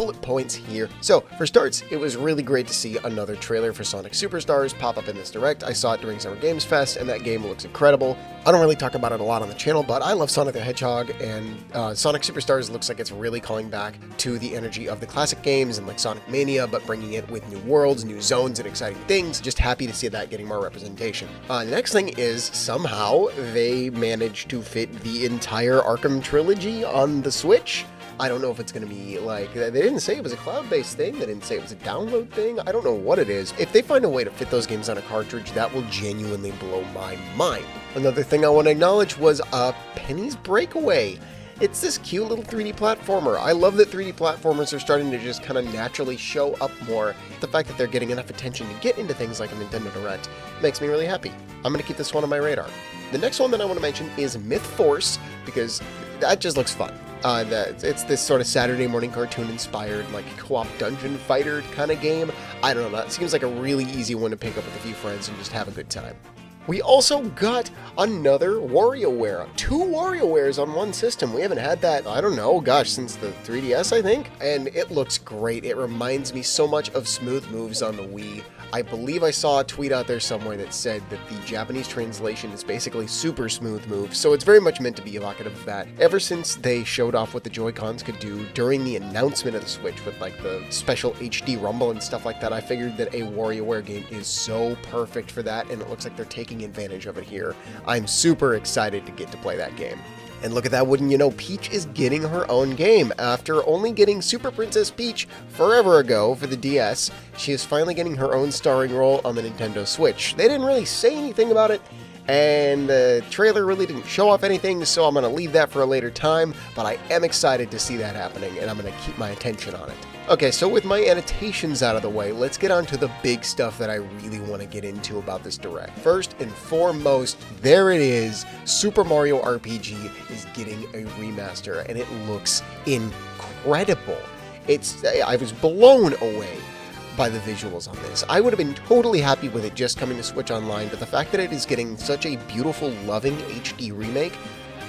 bullet points here. So, for starts, it was really great to see another trailer for Sonic Superstars pop up in this Direct. I saw it during Summer Games Fest, and that game looks incredible. I don't really talk about it a lot on the channel, but I love Sonic the Hedgehog, and Sonic Superstars looks like it's really calling back to the energy of the classic games and like Sonic Mania, but bringing it with new worlds, new zones, and exciting things. Just happy to see that getting more representation. The next thing is somehow they managed to fit the entire Arkham trilogy on the Switch. I don't know if it's going to be like, they didn't say it was a cloud-based thing, they didn't say it was a download thing, I don't know what it is. If they find a way to fit those games on a cartridge, that will genuinely blow my mind. Another thing I want to acknowledge was Penny's Breakaway. It's this cute little 3D platformer. I love that 3D platformers are starting to just kind of naturally show up more. The fact that they're getting enough attention to get into things like a Nintendo Direct makes me really happy. I'm going to keep this one on my radar. The next one that I want to mention is Myth Force, because that just looks fun. It's this sort of Saturday morning cartoon inspired like co-op dungeon fighter kind of game. I don't know, that seems like a really easy one to pick up with a few friends and just have a good time. We also got another WarioWare. 2 WarioWares on one system. We haven't had that, I don't know, gosh, since the 3DS, I think. And it looks great. It reminds me so much of Smooth Moves on the Wii. I believe I saw a tweet out there somewhere that said that the Japanese translation is basically Super Smooth Moves, so it's very much meant to be evocative of that. Ever since they showed off what the Joy-Cons could do during the announcement of the Switch with like the special HD rumble and stuff like that, I figured that a WarioWare game is so perfect for that, and it looks like they're taking advantage of it here. I'm super excited to get to play that game. And look at that, wouldn't you know, Peach is getting her own game. After only getting Super Princess Peach forever ago for the DS, she is finally getting her own starring role on the Nintendo Switch. They didn't really say anything about it, and the trailer really didn't show off anything, so I'm going to leave that for a later time, but I am excited to see that happening, and I'm going to keep my attention on it. Okay, so with my annotations out of the way, let's get on to the big stuff that I really want to get into about this Direct. First and foremost, there it is, Super Mario RPG is getting a remaster, and it looks incredible. I was blown away by the visuals on this. I would have been totally happy with it just coming to Switch Online, but the fact that it is getting such a beautiful, loving HD remake,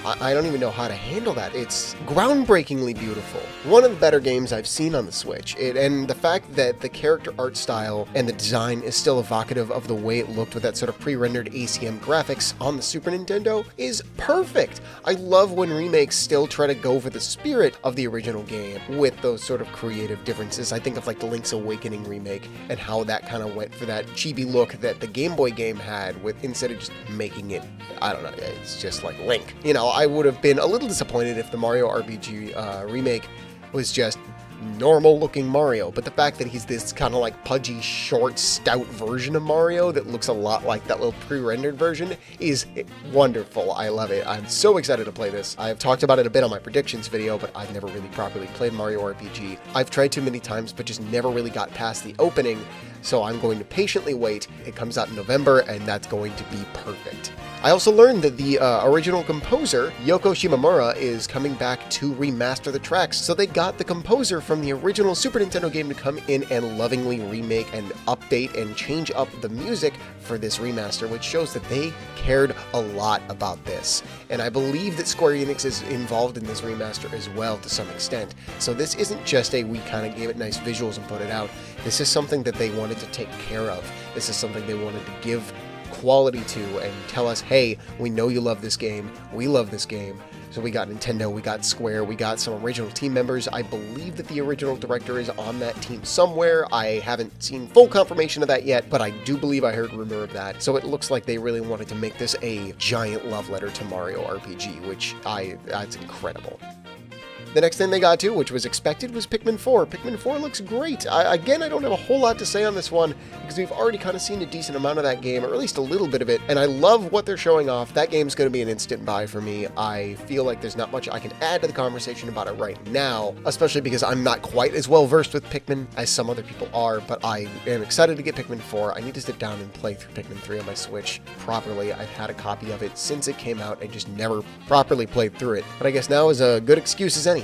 I don't even know how to handle that. It's groundbreakingly beautiful. One of the better games I've seen on the Switch. And the fact that the character art style and the design is still evocative of the way it looked with that sort of pre-rendered ACM graphics on the Super Nintendo is perfect. I love when remakes still try to go for the spirit of the original game with those sort of creative differences. I think of like the Link's Awakening remake and how that kind of went for that chibi look that the Game Boy game had, with instead of just making it, I don't know, it's just like Link. You know, I would have been a little disappointed if the Mario RPG remake was just normal looking Mario, but the fact that he's this kind of like pudgy, short, stout version of Mario that looks a lot like that little pre-rendered version is wonderful. I love it. I'm so excited to play this. I've talked about it a bit on my predictions video, but I've never really properly played Mario RPG. I've tried too many times, but just never really got past the opening, so I'm going to patiently wait. It comes out in November, and that's going to be perfect. I also learned that the original composer, Yoko Shimomura, is coming back to remaster the tracks, so they got the composer from the original Super Nintendo game to come in and lovingly remake and update and change up the music for this remaster, which shows that they cared a lot about this. And I believe that Square Enix is involved in this remaster as well to some extent. So this isn't just a we kind of gave it nice visuals and put it out. This is something that they wanted to take care of. This is something they wanted to give quality to and tell us, hey, we know you love this game, we love this game. So we got Nintendo, we got Square, we got some original team members. I believe that the original director is on that team somewhere. I haven't seen full confirmation of that yet, but I do believe I heard rumor of that. So it looks like they really wanted to make this a giant love letter to Mario RPG, which that's incredible. The next thing they got to, which was expected, was Pikmin 4. Pikmin 4 looks great. Again, I don't have a whole lot to say on this one, because we've already kind of seen a decent amount of that game, or at least a little bit of it, and I love what they're showing off. That game's going to be an instant buy for me. I feel like there's not much I can add to the conversation about it right now, especially because I'm not quite as well versed with Pikmin as some other people are, but I am excited to get Pikmin 4. I need to sit down and play through Pikmin 3 on my Switch properly. I've had a copy of it since it came out and just never properly played through it, but I guess now is a good excuse as any.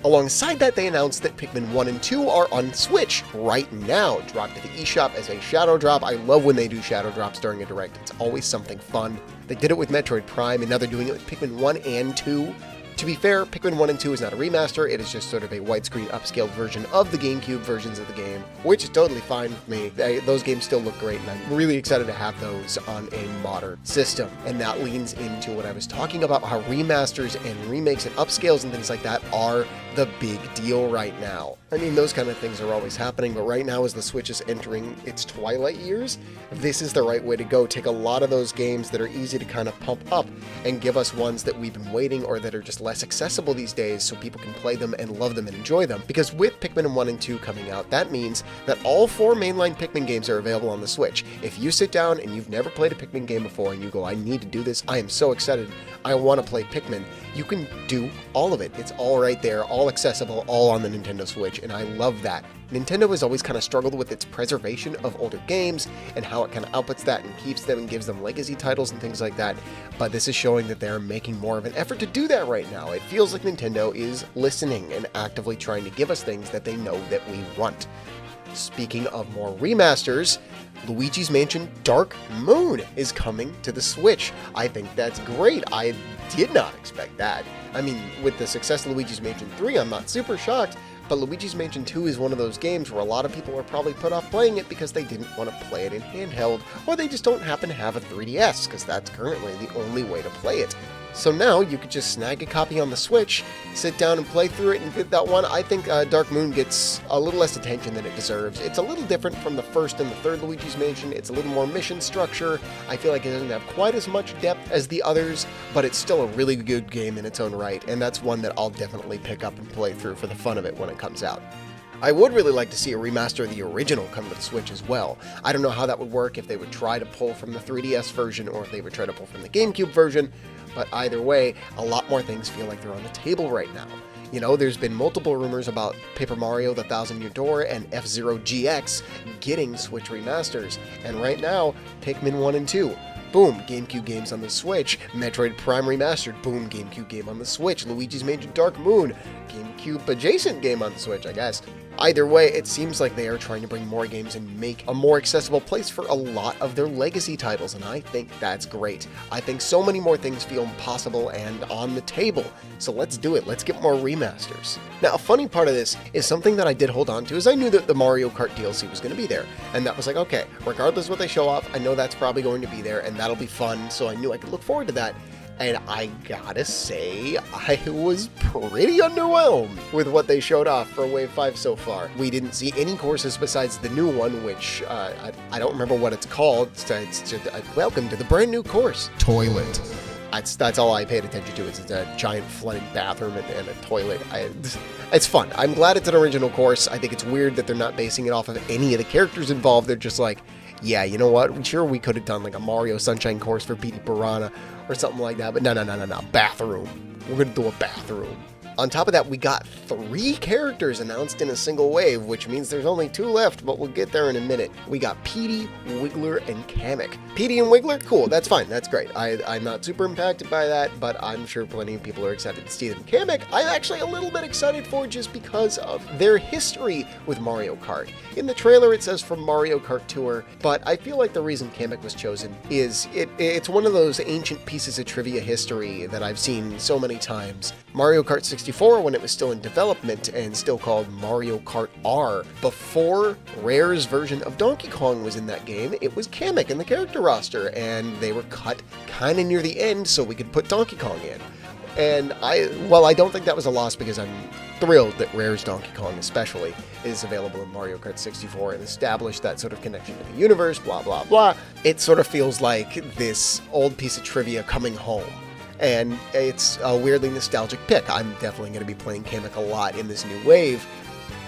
Alongside that, they announced that Pikmin 1 and 2 are on Switch right now, dropped to the eShop as a shadow drop. I love when they do shadow drops during a Direct. It's always something fun. They did it with Metroid Prime, and now they're doing it with Pikmin 1 and 2. To be fair, Pikmin 1 and 2 is not a remaster, it is just sort of a widescreen upscaled version of the GameCube versions of the game, which is totally fine with me. Those games still look great, and I'm really excited to have those on a modern system. And that leans into what I was talking about, how remasters and remakes and upscales and things like that are the big deal right now. I mean, those kind of things are always happening, but right now as the Switch is entering its twilight years, this is the right way to go. Take a lot of those games that are easy to kind of pump up and give us ones that we've been waiting or that are just less accessible these days so people can play them and love them and enjoy them. Because with Pikmin 1 and 2 coming out, that means that all 4 mainline Pikmin games are available on the Switch. If you sit down and you've never played a Pikmin game before and you go, I need to do this, I am so excited, I want to play Pikmin, you can do all of it. It's all right there, all accessible, all on the Nintendo Switch, and I love that. Nintendo has always kind of struggled with its preservation of older games and how it kind of outputs that and keeps them and gives them legacy titles and things like that, but this is showing that they're making more of an effort to do that right now. It feels like Nintendo is listening and actively trying to give us things that they know that we want. Speaking of more remasters, Luigi's Mansion Dark Moon is coming to the Switch. I think that's great. I did not expect that. I mean, with the success of Luigi's Mansion 3, I'm not super shocked, but Luigi's Mansion 2 is one of those games where a lot of people are probably put off playing it because they didn't want to play it in handheld, or they just don't happen to have a 3DS, because that's currently the only way to play it. So now you could just snag a copy on the Switch, sit down and play through it and get that one. I think Dark Moon gets a little less attention than it deserves. It's a little different from the first and the third Luigi's Mansion. It's a little more mission structure. I feel like it doesn't have quite as much depth as the others, but it's still a really good game in its own right, and that's one that I'll definitely pick up and play through for the fun of it when it comes out. I would really like to see a remaster of the original come to the Switch as well. I don't know how that would work, if they would try to pull from the 3DS version or if they would try to pull from the GameCube version, but either way, a lot more things feel like they're on the table right now. You know, there's been multiple rumors about Paper Mario: The Thousand Year Door and F-Zero GX getting Switch remasters, and right now, Pikmin 1 and 2. Boom, GameCube games on the Switch. Metroid Prime Remastered. Boom, GameCube game on the Switch. Luigi's Mansion Dark Moon. GameCube adjacent game on the Switch, I guess. Either way, it seems like they are trying to bring more games and make a more accessible place for a lot of their legacy titles, and I think that's great. I think so many more things feel possible and on the table, so let's do it. Let's get more remasters. Now, a funny part of this is something that I did hold on to, is I knew that the Mario Kart DLC was going to be there, and that was like, okay, regardless of what they show off, I know that's probably going to be there, and that'll be fun, so I knew I could look forward to that. And I gotta say, I was pretty underwhelmed with what they showed off for Wave 5 so far. We didn't see any courses besides the new one, which I don't remember what it's called. Welcome to the brand new course. Toilet. That's all I paid attention to. It's a giant flooded bathroom and a toilet. It's fun. I'm glad it's an original course. I think it's weird that they're not basing it off of any of the characters involved. They're just like, yeah, you know what? Sure, we could have done like a Mario Sunshine course for Petey Piranha or something like that, but no. Bathroom. We're going to do a bathroom. On top of that, we got 3 characters announced in a single wave, which means there's only 2 left, but we'll get there in a minute. We got Petey, Wiggler, and Kamek. Petey and Wiggler? Cool, that's fine, that's great. I'm not super impacted by that, but I'm sure plenty of people are excited to see them. Kamek, I'm actually a little bit excited for just because of their history with Mario Kart. In the trailer, it says from Mario Kart Tour, but I feel like the reason Kamek was chosen is it's one of those ancient pieces of trivia history that I've seen so many times. Mario Kart 64, when it was still in development and still called Mario Kart R, before Rare's version of Donkey Kong was in that game, it was Kamek in the character roster, and they were cut kind of near the end so we could put Donkey Kong in. And I don't think that was a loss because I'm thrilled that Rare's Donkey Kong especially is available in Mario Kart 64 and established that sort of connection to the universe, blah, blah, blah. It sort of feels like this old piece of trivia coming home. And it's a weirdly nostalgic pick. I'm definitely going to be playing Kamek a lot in this new wave,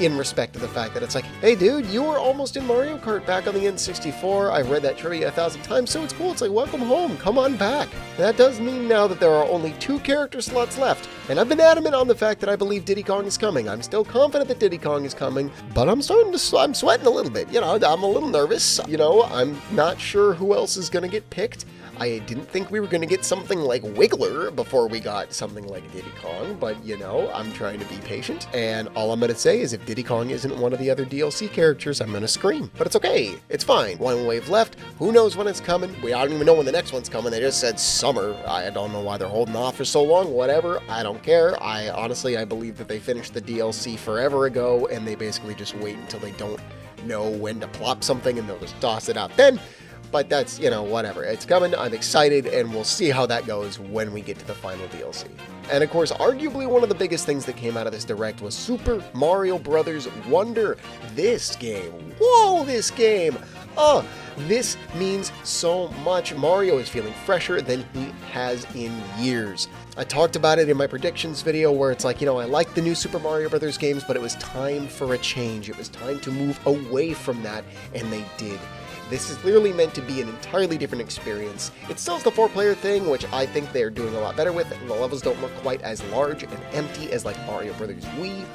in respect to the fact that it's like, hey dude, you were almost in Mario Kart back on the N64. I've read that trivia 1,000 times, so it's cool. It's like, welcome home, come on back. And that does mean now that there are only 2 character slots left. And I've been adamant on the fact that I believe Diddy Kong is coming. I'm still confident that Diddy Kong is coming, but I'm sweating a little bit. You know, I'm a little nervous. You know, I'm not sure who else is going to get picked. I didn't think we were going to get something like Wiggler before we got something like Diddy Kong, but you know, I'm trying to be patient, and all I'm going to say is if if Diddy Kong isn't one of the other DLC characters, I'm gonna scream. But it's okay. It's fine. One wave left. Who knows when it's coming? I don't even know when the next one's coming. They just said summer. I don't know why they're holding off for so long. Whatever. I don't care. I believe that they finished the DLC forever ago, and they basically just wait until they don't know when to plop something, and they'll just toss it out then. But that's, whatever. It's coming. I'm excited, and we'll see how that goes when we get to the final DLC. And of course, arguably one of the biggest things that came out of this Direct was Super Mario Bros. Wonder. This game. Whoa, this game. Oh, this means so much. Mario is feeling fresher than he has in years. I talked about it in my predictions video where it's like, I like the new Super Mario Bros. Games, but it was time for a change. It was time to move away from that, and they did. This is literally meant to be an entirely different experience. It still has the 4-player thing, which I think they're doing a lot better with. The levels don't look quite as large and empty as like Mario Bros. Wii.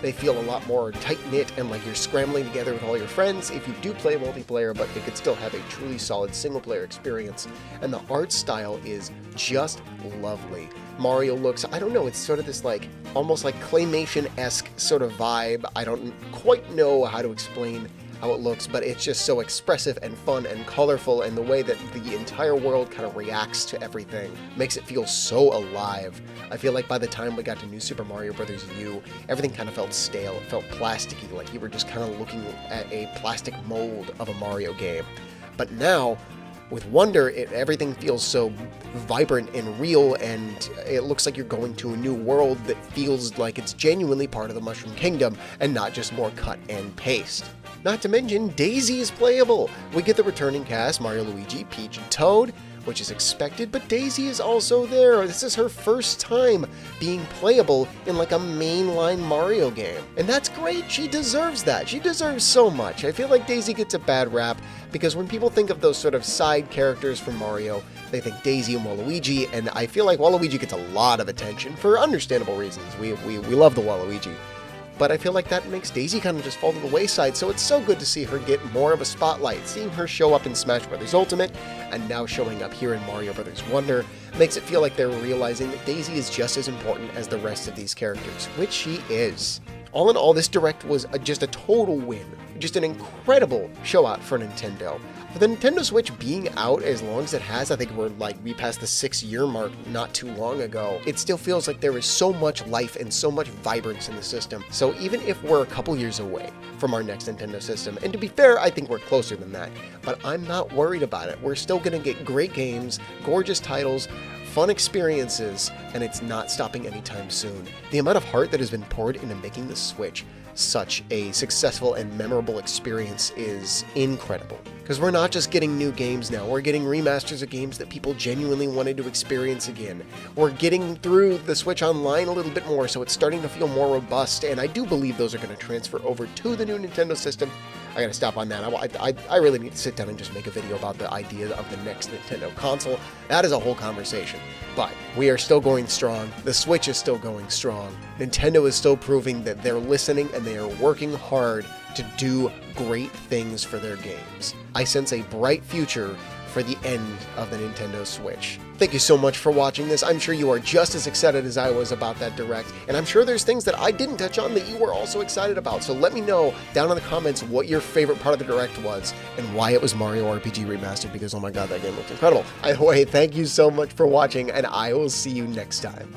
They feel a lot more tight-knit and like you're scrambling together with all your friends if you do play multiplayer, but they could still have a truly solid single-player experience. And the art style is just lovely. Mario looks, I don't know, it's sort of this like, almost like claymation-esque sort of vibe. I don't quite know how to explain how it looks, but it's just so expressive and fun and colorful, and the way that the entire world kind of reacts to everything makes it feel so alive. I feel like by the time we got to New Super Mario Bros. U, everything kind of felt stale. It felt plasticky, like you were just kind of looking at a plastic mold of a Mario game. But now, with Wonder, everything feels so vibrant and real, and it looks like you're going to a new world that feels like it's genuinely part of the Mushroom Kingdom and not just more cut and paste. Not to mention, Daisy is playable. We get the returning cast, Mario, Luigi, Peach, and Toad, which is expected, but Daisy is also there. This is her first time being playable in like a mainline Mario game. And that's great. She deserves that. She deserves so much. I feel like Daisy gets a bad rap because when people think of those sort of side characters from Mario, they think Daisy and Waluigi, and I feel like Waluigi gets a lot of attention for understandable reasons. We love the Waluigi. But I feel like that makes Daisy kind of just fall to the wayside, so it's so good to see her get more of a spotlight. Seeing her show up in Smash Bros. Ultimate, and now showing up here in Mario Bros. Wonder, makes it feel like they're realizing that Daisy is just as important as the rest of these characters, which she is. All in all, this Direct was just a total win. Just an incredible show out for Nintendo. For the Nintendo Switch being out as long as it has, I think we passed the 6-year mark not too long ago, it still feels like there is so much life and so much vibrance in the system. So even if we're a couple years away from our next Nintendo system, and to be fair, I think we're closer than that, but I'm not worried about it. We're still going to get great games, gorgeous titles, fun experiences, and it's not stopping anytime soon. The amount of heart that has been poured into making the Switch such a successful and memorable experience is incredible. Because we're not just getting new games now, we're getting remasters of games that people genuinely wanted to experience again. We're getting through the Switch Online a little bit more, so it's starting to feel more robust, and I do believe those are going to transfer over to the new Nintendo system. I gotta stop on that. I really need to sit down and just make a video about the idea of the next Nintendo console. That is a whole conversation. But we are still going strong. The Switch is still going strong. Nintendo is still proving that they're listening and they are working hard to do great things for their games. I sense a bright future for the end of the Nintendo Switch. Thank you so much for watching this. I'm sure you are just as excited as I was about that Direct, and I'm sure there's things that I didn't touch on that you were also excited about. So let me know down in the comments what your favorite part of the Direct was and why it was Mario RPG Remastered, because oh my god, that game looks incredible. Either way, thank you so much for watching, and I will see you next time.